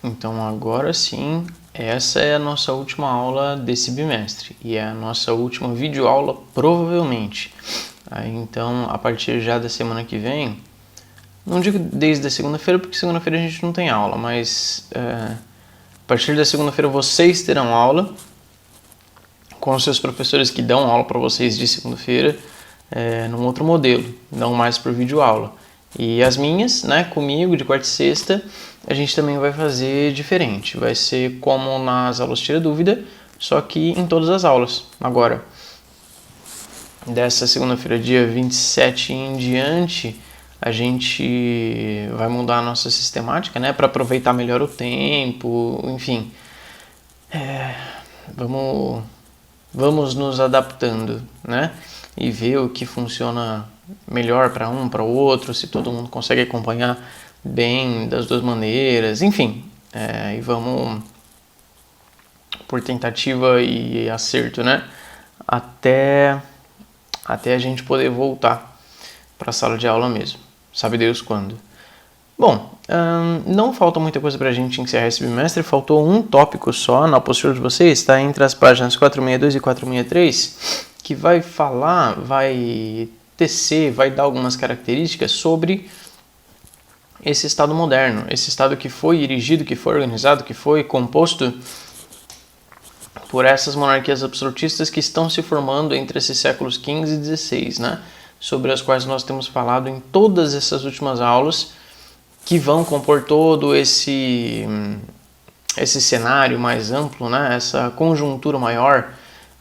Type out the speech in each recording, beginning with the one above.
Então agora sim, essa é a nossa última aula desse bimestre e é a nossa última videoaula provavelmente. Então a partir já da semana que vem, não digo desde a segunda-feira porque segunda-feira a gente não tem aula, mas a partir da segunda-feira vocês terão aula com os seus professores que dão aula para vocês de segunda-feira num outro modelo, não mais por videoaula. E as minhas, né, comigo, de quarta e sexta, a gente também vai fazer diferente. Vai ser como nas aulas Tira Dúvida, só que em todas as aulas. Agora, dessa segunda-feira, dia 27 em diante, a gente vai mudar a nossa sistemática, né, para aproveitar melhor o tempo, enfim. Vamos nos adaptando, né, e ver o que funciona melhor para um, para o outro, se todo mundo consegue acompanhar bem das duas maneiras, enfim, e vamos por tentativa e acerto, né, até a gente poder voltar para a sala de aula mesmo, sabe Deus quando. Bom, não falta muita coisa para a gente encerrar esse bimestre, faltou um tópico só na apostila de vocês, está entre as páginas 462 e 463, que vai falar, vai tecer, vai dar algumas características sobre esse Estado moderno, esse Estado que foi erigido, que foi organizado, que foi composto por essas monarquias absolutistas que estão se formando entre esses séculos XV e XVI, né? Sobre as quais nós temos falado em todas essas últimas aulas, que vão compor todo esse cenário mais amplo, né? Essa conjuntura maior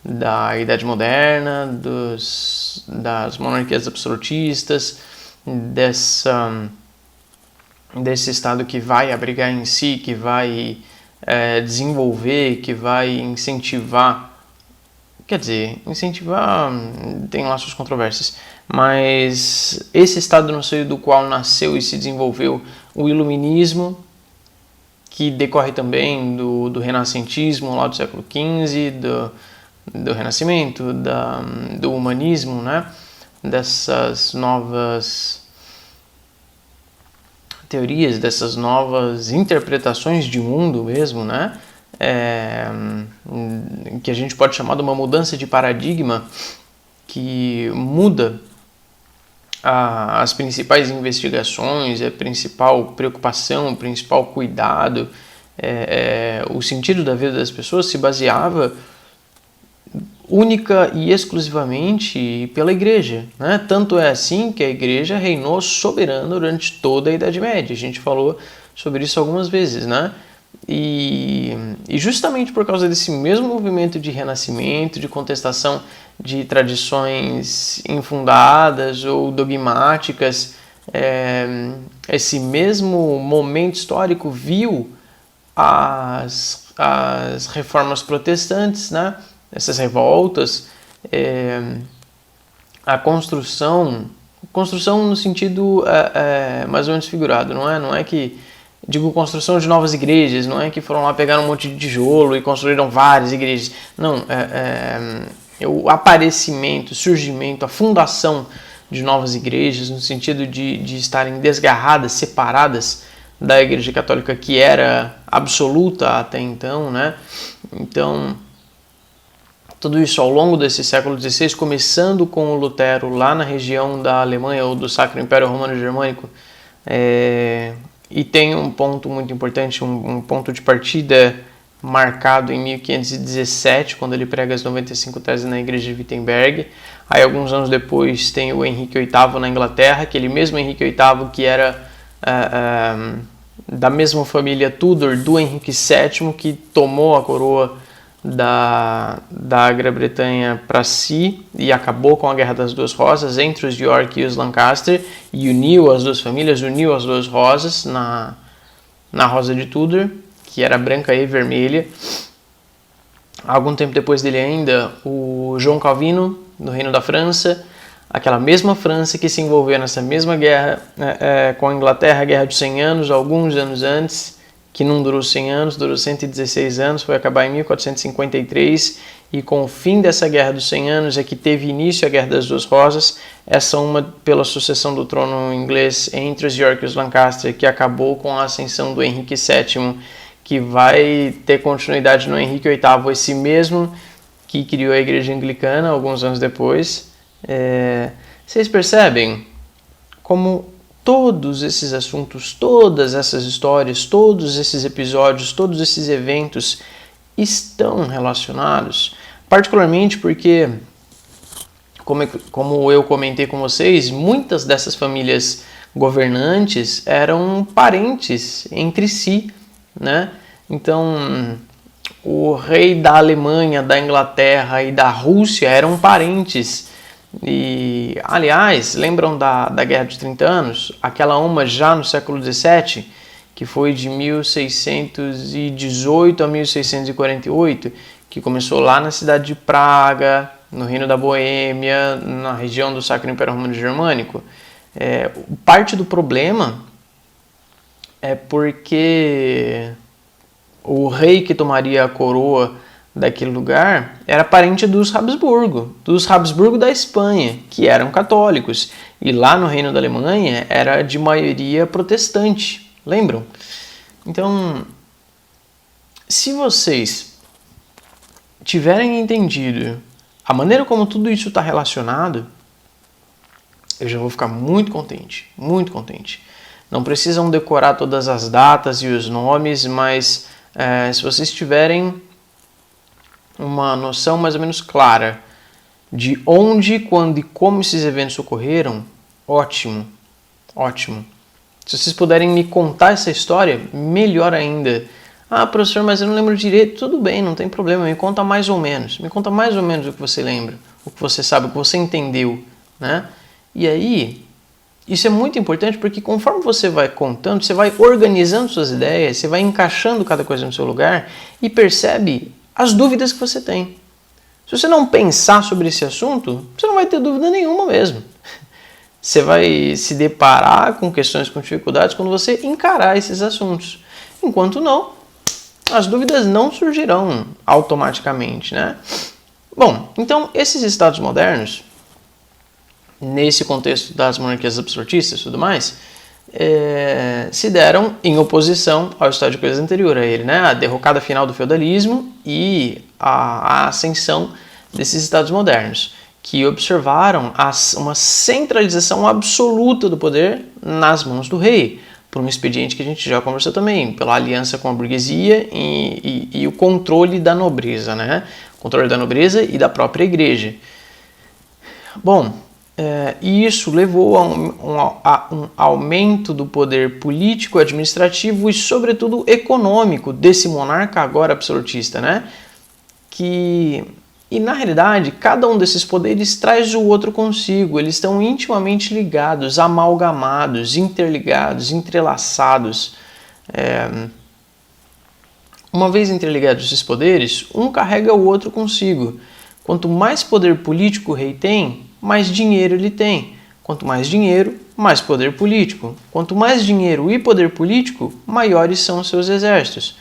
da Idade Moderna, das monarquias absolutistas, desse Estado que vai abrigar em si, que vai desenvolver, que vai incentivar, quer dizer, incentivar tem lá suas controvérsias, mas esse Estado no seio do qual nasceu e se desenvolveu o Iluminismo, que decorre também do renascentismo lá do século XV, do Renascimento, do humanismo, né? Dessas novas teorias, dessas novas interpretações de mundo mesmo, né? Que a gente pode chamar de uma mudança de paradigma que muda as principais investigações, a principal preocupação, o principal cuidado, o sentido da vida das pessoas se baseava única e exclusivamente pela Igreja, né? Tanto é assim que a Igreja reinou soberana durante toda a Idade Média. A gente falou sobre isso algumas vezes, né? E justamente por causa desse mesmo movimento de renascimento, de contestação de tradições infundadas ou dogmáticas, esse mesmo momento histórico viu as reformas protestantes, né? Essas revoltas, a construção no sentido mais ou menos figurado, não é que, digo, construção de novas igrejas, não é que foram lá pegar um monte de tijolo e construíram várias igrejas, não, o aparecimento, surgimento, a fundação de novas igrejas, no sentido de estarem desgarradas, separadas da Igreja Católica que era absoluta até então, né? Então, tudo isso ao longo desse século XVI, começando com o Lutero lá na região da Alemanha ou do Sacro Império Romano Germânico, e tem um ponto muito importante, um ponto de partida marcado em 1517, quando ele prega as 95 teses na igreja de Wittenberg. Aí alguns anos depois tem o Henrique VIII na Inglaterra, aquele mesmo Henrique VIII que era da mesma família Tudor do Henrique VII, que tomou a coroa da Grã-Bretanha para si e acabou com a Guerra das Duas Rosas entre os York e os Lancaster e uniu as duas famílias, uniu as duas rosas na Rosa de Tudor, que era branca e vermelha. Algum tempo depois dele ainda, o João Calvino, no Reino da França, aquela mesma França que se envolveu nessa mesma guerra com a Inglaterra, a Guerra dos 100 Anos, alguns anos antes, que não durou 100 anos, durou 116 anos, foi acabar em 1453, e com o fim dessa Guerra dos 100 Anos é que teve início a Guerra das Duas Rosas, essa uma pela sucessão do trono inglês entre os York e os Lancaster, que acabou com a ascensão do Henrique VII, que vai ter continuidade no Henrique VIII, esse mesmo que criou a Igreja Anglicana alguns anos depois. Vocês percebem como todos esses assuntos, todas essas histórias, todos esses episódios, todos esses eventos estão relacionados? Particularmente porque, como eu comentei com vocês, muitas dessas famílias governantes eram parentes entre si, né? Então, o rei da Alemanha, da Inglaterra e da Rússia eram parentes. E, aliás, lembram da Guerra de 30 Anos? Aquela uma já no século XVII, que foi de 1618 a 1648, que começou lá na cidade de Praga, no Reino da Boêmia, na região do Sacro Império Romano Germânico. Parte do problema é porque o rei que tomaria a coroa daquele lugar era parente dos Habsburgo da Espanha, que eram católicos, e lá no Reino da Alemanha era de maioria protestante, lembram? Então, se vocês tiverem entendido a maneira como tudo isso está relacionado, eu já vou ficar muito contente, muito contente. Não precisam decorar todas as datas e os nomes, mas se vocês tiverem uma noção mais ou menos clara de onde, quando e como esses eventos ocorreram, ótimo, ótimo. Se vocês puderem me contar essa história, melhor ainda. Ah, professor, mas eu não lembro direito. Tudo bem, não tem problema, me conta mais ou menos. Me conta mais ou menos o que você lembra, o que você sabe, o que você entendeu, né? E aí, isso é muito importante porque conforme você vai contando, você vai organizando suas ideias, você vai encaixando cada coisa no seu lugar e percebe as dúvidas que você tem. Se você não pensar sobre esse assunto, você não vai ter dúvida nenhuma mesmo. Você vai se deparar com questões, com dificuldades quando você encarar esses assuntos. Enquanto não, as dúvidas não surgirão automaticamente, né? Bom, então esses estados modernos, nesse contexto das monarquias absolutistas e tudo mais, se deram em oposição ao estado de coisas anterior a ele, né? A derrocada final do feudalismo e a ascensão desses estados modernos, que observaram uma centralização absoluta do poder nas mãos do rei, por um expediente que a gente já conversou também, pela aliança com a burguesia e o controle da nobreza, né? O controle da nobreza e da própria igreja. Bom, e isso levou a um aumento do poder político, administrativo e, sobretudo, econômico desse monarca agora absolutista, né? E, na realidade, cada um desses poderes traz o outro consigo. Eles estão intimamente ligados, amalgamados, interligados, entrelaçados. Uma vez interligados esses poderes, um carrega o outro consigo. Quanto mais poder político o rei tem, mais dinheiro ele tem. Quanto mais dinheiro, mais poder político. Quanto mais dinheiro e poder político, maiores são os seus exércitos.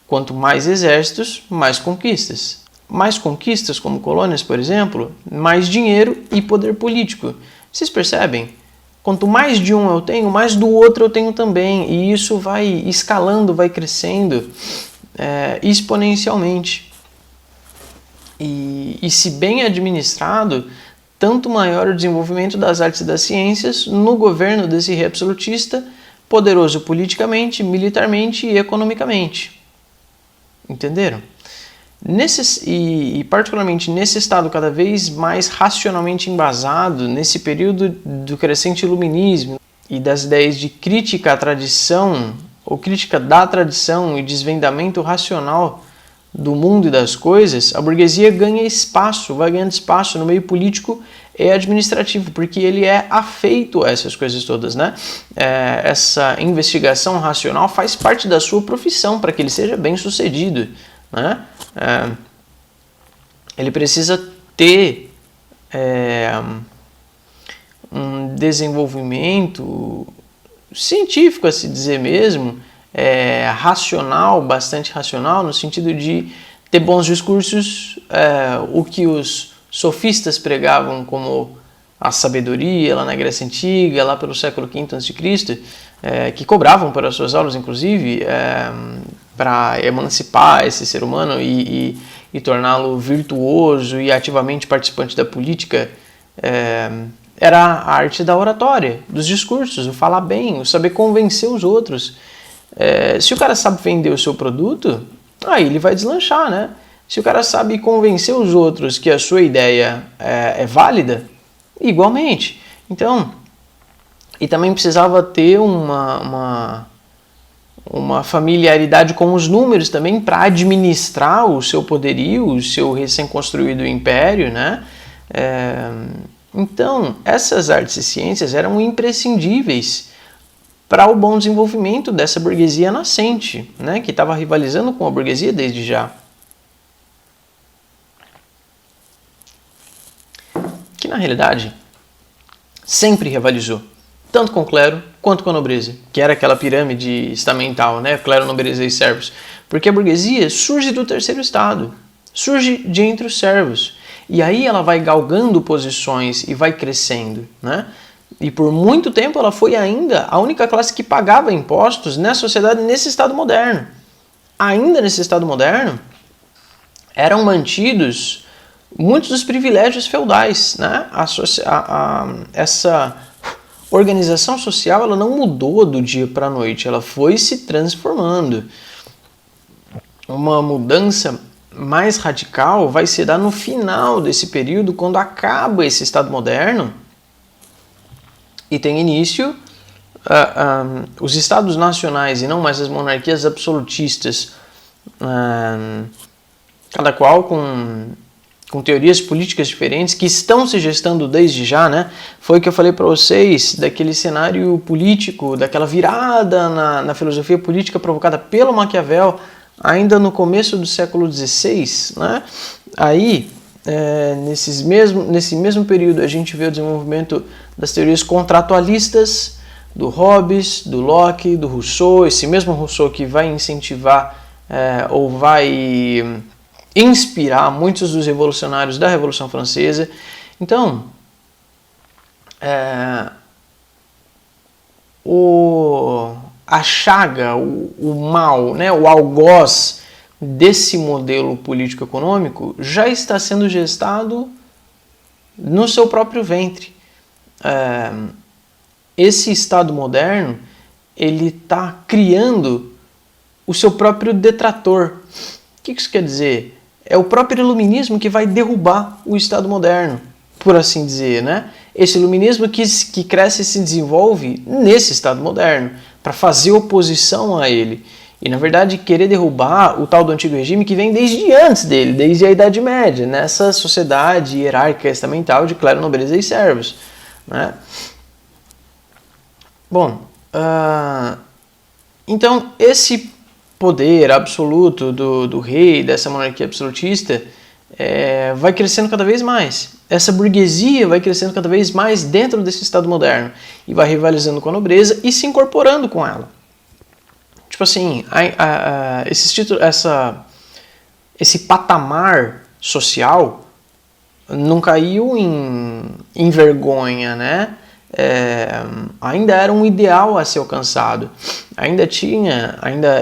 Quanto mais exércitos, mais conquistas. Mais conquistas, como colônias, por exemplo, mais dinheiro e poder político. Vocês percebem? Quanto mais de um eu tenho, mais do outro eu tenho também. E isso vai escalando, vai crescendo exponencialmente. E se bem administrado, tanto maior o desenvolvimento das artes e das ciências no governo desse rei absolutista, poderoso politicamente, militarmente e economicamente. Entenderam? E particularmente nesse estado cada vez mais racionalmente embasado, nesse período do crescente iluminismo e das ideias de crítica à tradição, ou crítica da tradição e desvendamento racional do mundo e das coisas, a burguesia ganha espaço, vai ganhando espaço no meio político e administrativo, porque ele é afeito a essas coisas todas, né? Essa investigação racional faz parte da sua profissão para que ele seja bem sucedido, né? Ele precisa ter um desenvolvimento científico, a se dizer mesmo, racional, bastante racional, no sentido de ter bons discursos, o que os sofistas pregavam como a sabedoria lá na Grécia Antiga, lá pelo século V a.C., que cobravam para suas aulas, inclusive, para emancipar esse ser humano e torná-lo virtuoso e ativamente participante da política, era a arte da oratória, dos discursos, o falar bem, o saber convencer os outros. Se o cara sabe vender o seu produto, aí ele vai deslanchar, né? Se o cara sabe convencer os outros que a sua ideia é válida, igualmente. Então, e também precisava ter uma familiaridade com os números também para administrar o seu poderio, o seu recém-construído império, né? Então, essas artes e ciências eram imprescindíveis para o bom desenvolvimento dessa burguesia nascente, né? Que estava rivalizando com a burguesia desde já. Que na realidade sempre rivalizou, tanto com o clero quanto com a nobreza, que era aquela pirâmide estamental, né? Clero, nobreza e servos. Porque a burguesia surge do terceiro estado, surge de entre os servos. E aí ela vai galgando posições e vai crescendo, né? E por muito tempo ela foi ainda a única classe que pagava impostos na sociedade nesse estado moderno. Ainda nesse estado moderno, eram mantidos muitos dos privilégios feudais, né? Essa organização social ela não mudou do dia para a noite, ela foi se transformando. Uma mudança mais radical vai se dar no final desse período, quando acaba esse Estado moderno e tem início os Estados nacionais e não mais as monarquias absolutistas, cada qual com teorias políticas diferentes que estão se gestando desde já, né? Foi o que eu falei para vocês daquele cenário político, daquela virada na filosofia política provocada pelo Maquiavel ainda no começo do século XVI, né? Aí, nesse mesmo período, a gente vê o desenvolvimento das teorias contratualistas, do Hobbes, do Locke, do Rousseau, esse mesmo Rousseau que vai incentivar ou vai inspirar muitos dos revolucionários da Revolução Francesa. Então, a chaga, o mal, né, o algoz desse modelo político-econômico já está sendo gestado no seu próprio ventre. Esse Estado moderno, ele está criando o seu próprio detrator. O que isso quer dizer? É o próprio iluminismo que vai derrubar o Estado moderno, por assim dizer, né? Esse iluminismo que cresce e se desenvolve nesse Estado moderno, para fazer oposição a ele. E, na verdade, querer derrubar o tal do antigo regime que vem desde antes dele, desde a Idade Média, nessa sociedade hierárquica estamental de clero, nobreza e servos, né? Bom, então esse poder absoluto do rei, dessa monarquia absolutista, vai crescendo cada vez mais. Essa burguesia vai crescendo cada vez mais dentro desse Estado moderno e vai rivalizando com a nobreza e se incorporando com ela. Tipo assim, esse patamar social não caiu em vergonha, né? Ainda era um ideal a ser alcançado. Ainda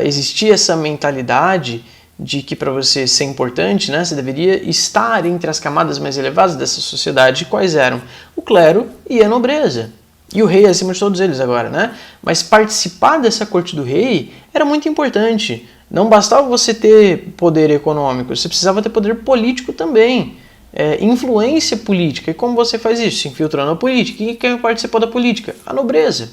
existia essa mentalidade de que para você ser importante, né, você deveria estar entre as camadas mais elevadas dessa sociedade. Quais eram? O clero e a nobreza. E o rei acima de todos eles agora, né? Mas participar dessa corte do rei era muito importante. Não bastava você ter poder econômico, você precisava ter poder político também. Influência política. E como você faz isso? Se infiltrando na política. E quem participou da política? A nobreza.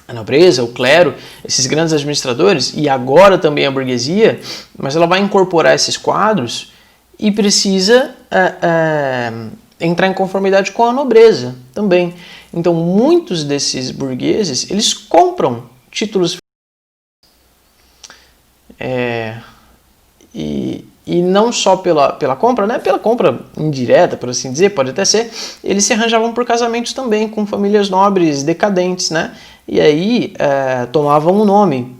A nobreza, o clero, esses grandes administradores, e agora também a burguesia, mas ela vai incorporar esses quadros e precisa entrar em conformidade com a nobreza também. Então, muitos desses burgueses, eles compram títulos e não só pela compra, né? Pela compra indireta, por assim dizer, pode até ser, eles se arranjavam por casamentos também com famílias nobres decadentes, né? E aí tomavam o nome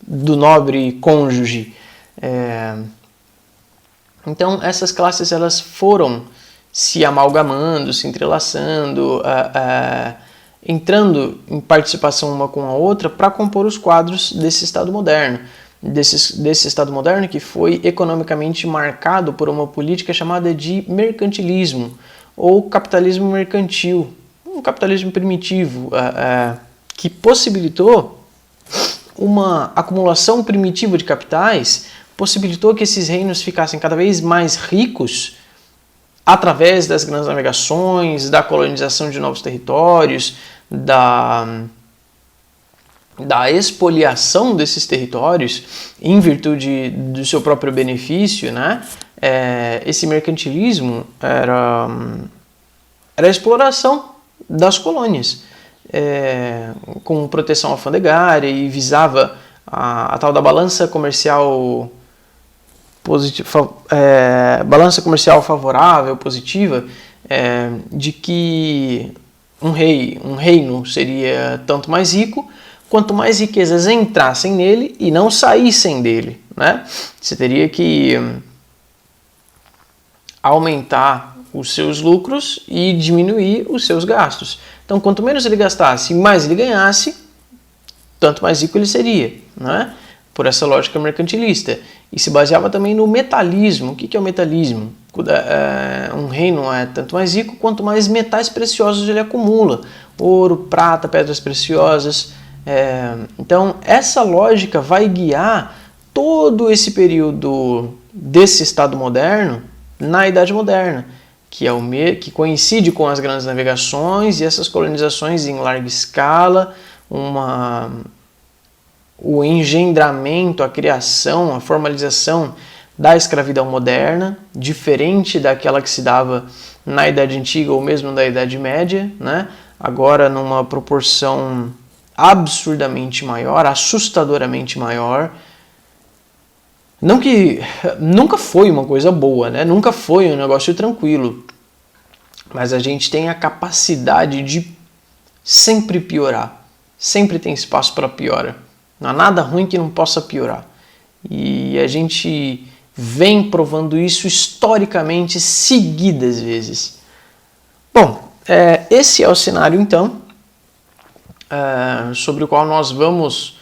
do nobre cônjuge. Então essas classes elas foram se amalgamando, se entrelaçando, entrando em participação uma com a outra para compor os quadros desse Estado moderno. Desse Estado moderno que foi economicamente marcado por uma política chamada de mercantilismo, ou capitalismo mercantil, um capitalismo primitivo, que possibilitou uma acumulação primitiva de capitais, possibilitou que esses reinos ficassem cada vez mais ricos através das grandes navegações, da colonização de novos territórios, da expoliação desses territórios em virtude do seu próprio benefício, né? Esse mercantilismo era a exploração das colônias, com proteção alfandegária, e visava a tal da balança comercial balança comercial favorável, positiva, de que um reino seria tanto mais rico quanto mais riquezas entrassem nele e não saíssem dele, né? Você teria que aumentar os seus lucros e diminuir os seus gastos. Então, quanto menos ele gastasse e mais ele ganhasse, tanto mais rico ele seria, né? Por essa lógica mercantilista. E se baseava também no metalismo. O que é o metalismo? Um reino é tanto mais rico quanto mais metais preciosos ele acumula. Ouro, prata, pedras preciosas. Então, essa lógica vai guiar todo esse período desse Estado moderno na Idade Moderna, que coincide com as grandes navegações e essas colonizações em larga escala, o engendramento, a criação, a formalização da escravidão moderna, diferente daquela que se dava na Idade Antiga ou mesmo na Idade Média, né? Agora numa proporção absurdamente maior, assustadoramente maior. Não que nunca foi uma coisa boa, né? Nunca foi um negócio tranquilo, mas a gente tem a capacidade de sempre piorar, sempre tem espaço para piora. Não há nada ruim que não possa piorar. E a gente vem provando isso historicamente seguidas vezes. Bom, esse é o cenário então, sobre o qual nós vamos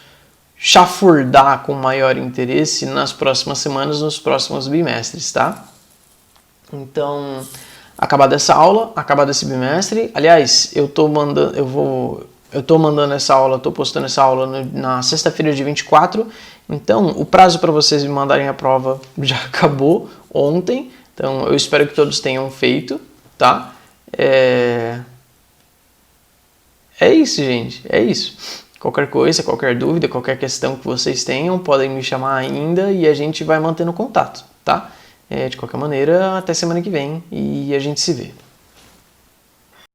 chafurdar com maior interesse nas próximas semanas, nos próximos bimestres, tá? Então, acabada essa aula, acabado esse bimestre, aliás, eu tô mandando essa aula, estou postando essa aula na sexta-feira de 24, então o prazo para vocês me mandarem a prova já acabou ontem, então eu espero que todos tenham feito, tá? É isso, gente, é isso. Qualquer coisa, qualquer dúvida, qualquer questão que vocês tenham, podem me chamar ainda e a gente vai mantendo contato, tá? De qualquer maneira, até semana que vem e a gente se vê.